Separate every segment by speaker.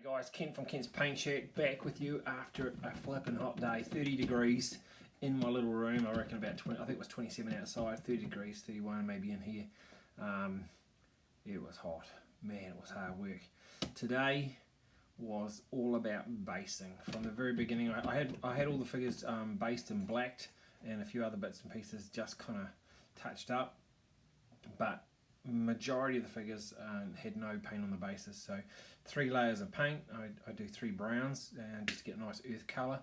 Speaker 1: Hey guys, Ken from Ken's Paint Shack back with you after a flipping hot day. 30 degrees in my little room. I reckon about 20, I think it was 27 outside, 30 degrees, 31 maybe in here. It was hot. Man, it was hard work. Today was all about basting. From the very beginning, I had all the figures based and blacked, and a few other bits and pieces just kind of touched up. But majority of the figures had no paint on the bases, so 3 layers of paint. I do 3 browns and just to get a nice earth colour.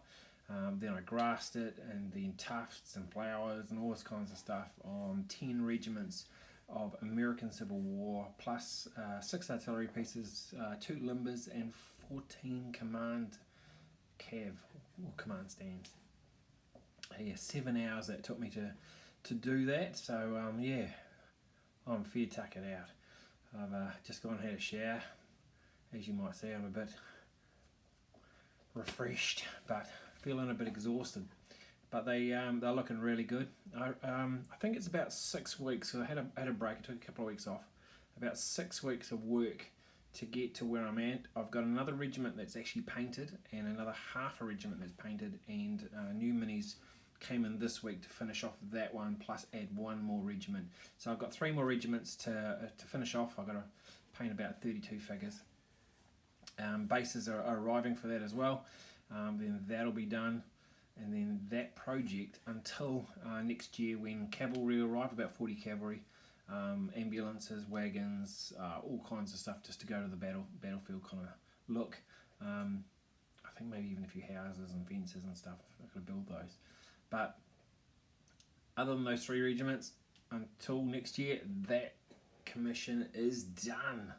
Speaker 1: Then I grassed it, and then tufts and flowers and all this kinds of stuff on 10 regiments of American Civil War, plus 6 artillery pieces, 2 limbers and 14 command cav or command stands. Yeah, 7 hours that took me to do that. So yeah, I'm fair tuckered out. I've just gone and had a shower. As you might see, I'm a bit refreshed, but feeling a bit exhausted. But they're looking really good. I think it's about 6 weeks. So I had a break. I took a couple of weeks off. About 6 weeks of work to get to where I'm at. I've got another regiment that's actually painted, and another half a regiment that's painted, and new minis came in this week to finish off that one, plus add 1 more regiment. So I've got 3 more regiments to finish off. I've got to paint about 32 figures. Bases are arriving for that as well. Then that'll be done, and then that project until next year when cavalry arrive, about 40 cavalry, ambulances, wagons, all kinds of stuff, just to go to the battlefield kind of look. I think maybe even a few houses and fences and stuff. I could build those. But other than those 3 regiments, until next year, that commission is done.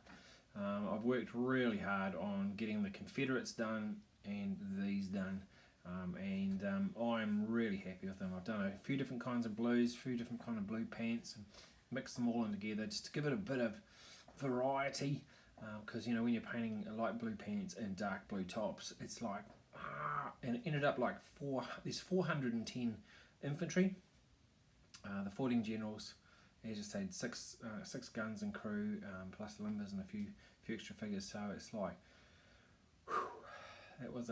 Speaker 1: I've worked really hard on getting the Confederates done and these done, and I'm really happy with them. I've done a few different kinds of blues, a few different kind of blue pants, and mixed them all in together just to give it a bit of variety, because you know, when you're painting light blue pants and dark blue tops, it's like and it ended up like there's 410 infantry, the 14 generals, as I said, 6 guns and crew, plus limbers and a few extra figures. So it's like, it was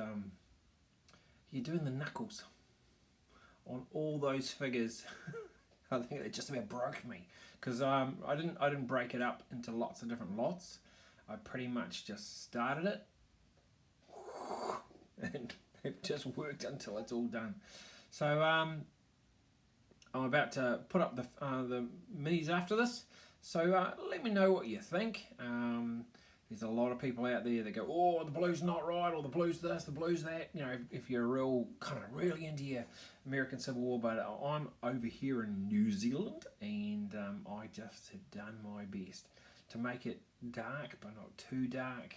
Speaker 1: you're doing the knuckles on all those figures. I think it just about broke me, because I didn't break it up into lots of different lots. I pretty much just started it and it just worked until it's all done. So I'm about to put up the minis after this. So let me know what you think. There's a lot of people out there that go, oh, the blue's not right, or the blue's this, the blue's that. You know, if you're really into your American Civil War, but I'm over here in New Zealand, and I just have done my best to make it dark, but not too dark,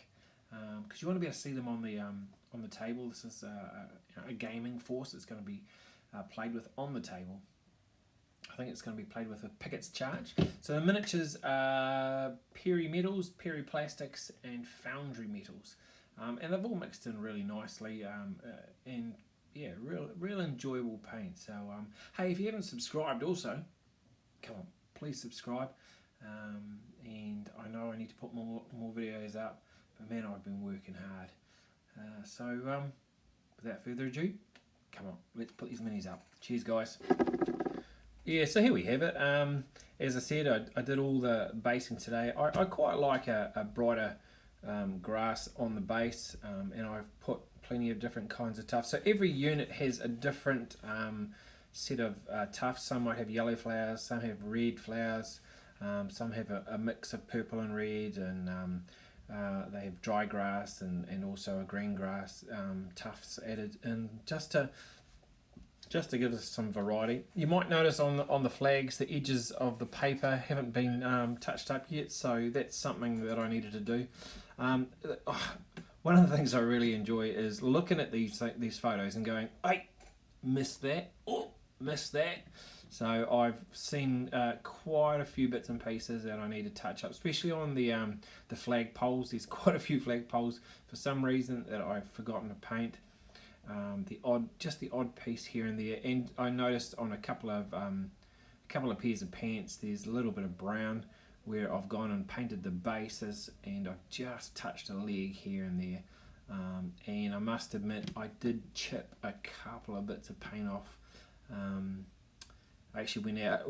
Speaker 1: because you want to be able to see them on the table. This is a gaming force that's going to be played with on the table. I think it's going to be played with a Pickett's charge. So the miniatures are Perry metals, Perry plastics, and Foundry metals, and they've all mixed in really nicely, and yeah, real enjoyable paint. So hey, if you haven't subscribed, also come on, please subscribe. And I know I need to put more videos up, but man, I've been working hard. So without further ado, come on, let's put these minis up. Cheers, guys. Yeah, so here we have it. As I said, I did all the basing today. I quite like a brighter grass on the base, and I've put plenty of different kinds of tufts. So every unit has a different set of tufts. Some might have yellow flowers, some have red flowers, some have a mix of purple and red, and they have dry grass and also a green grass tufts added in, just to give us some variety. You might notice on the flags, the edges of the paper haven't been touched up yet, so that's something that I needed to do. One of the things I really enjoy is looking at these photos and going, hey, missed that, oh, missed that. So I've seen quite a few bits and pieces that I need to touch up, especially on the flag poles. There's quite a few flag poles for some reason that I've forgotten to paint. The odd piece here and there, and I noticed on a couple of pairs of pants there's a little bit of brown where I've gone and painted the bases, and I've just touched a leg here and there. and I must admit I did chip a couple of bits of paint off. I actually went out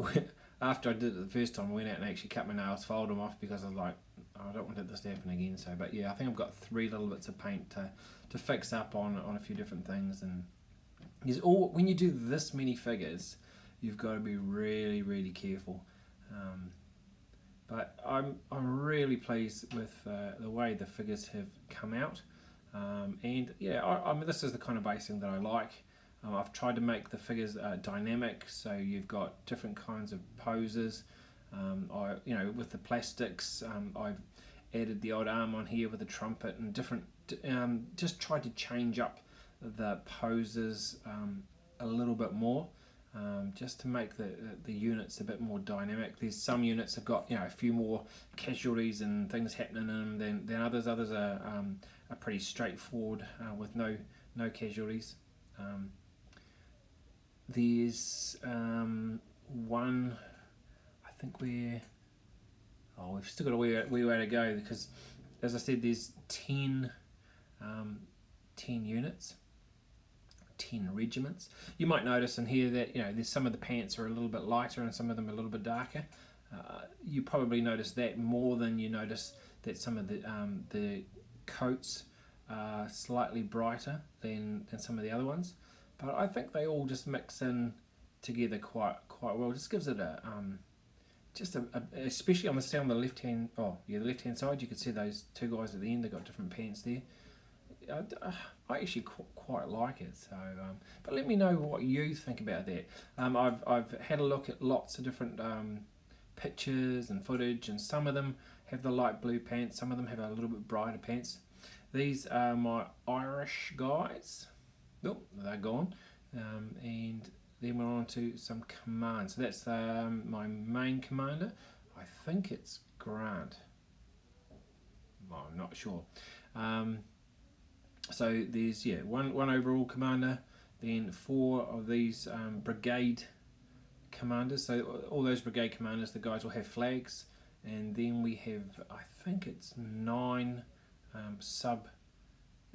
Speaker 1: after I did it the first time. I went out and actually cut my nails, filed them off, because I was like, I don't want this to happen again. So, but yeah, I think I've got 3 little bits of paint to fix up on a few different things. And when you do this many figures, you've got to be really, really careful. But I'm really pleased with the way the figures have come out. And yeah, I mean, this is the kind of basing that I like. I've tried to make the figures dynamic, so you've got different kinds of poses. With the plastics, I've added the odd arm on here with a trumpet and different. Just tried to change up the poses a little bit more, just to make the units a bit more dynamic. There's some units have got a few more casualties and things happening in them than others. Others are pretty straightforward with no casualties. There's one, I think we've still got a wee way to go, because as I said, there's 10 units, 10 regiments. You might notice in here that there's some of the pants are a little bit lighter and some of them are a little bit darker. You probably notice that more than you notice that some of the coats are slightly brighter than some of the other ones. But I think they all just mix in together quite well. It just gives it especially on the left hand. The left hand side, you can see those 2 guys at the end. They've got different pants there. I actually quite like it. So, but let me know what you think about that. I've had a look at lots of different pictures and footage, and some of them have the light blue pants. Some of them have a little bit brighter pants. These are my Irish guys. Oh, they're gone. And then we're on to some commands. So that's my main commander. I think it's Grant. Well, I'm not sure. So there's one overall commander, then 4 of these brigade commanders. So all those brigade commanders, the guys will have flags, and then we have, I think it's 9 sub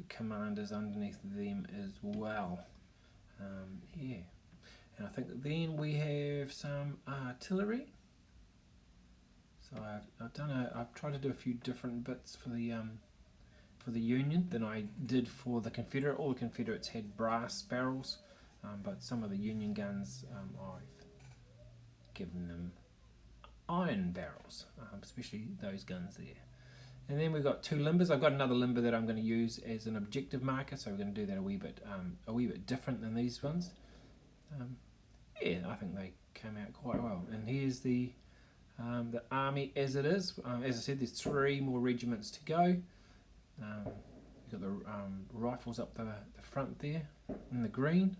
Speaker 1: commanders underneath them as well. And I think then we have some artillery. So I've tried to do a few different bits for the Union than I did for the Confederate. All the Confederates had brass barrels, but some of the Union guns I've given them iron barrels, especially those guns there. And then we've got 2 limbers. I've got another limber that I'm going to use as an objective marker, so we're going to do that a wee bit different than these ones. I think they came out quite well. And here's the army as it is. As I said, there's 3 more regiments to go. You've got the rifles up the front there in the green.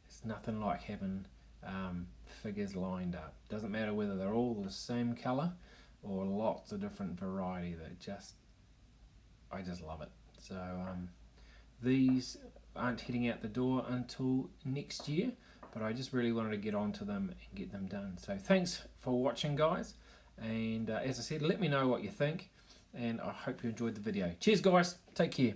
Speaker 1: It's nothing like having figures lined up. Doesn't matter whether they're all the same colour or lots of different variety. I just love it. So these aren't heading out the door until next year, but I just really wanted to get onto them and get them done. So thanks for watching, guys, and as I said, let me know what you think, and I hope you enjoyed the video. Cheers, guys, take care.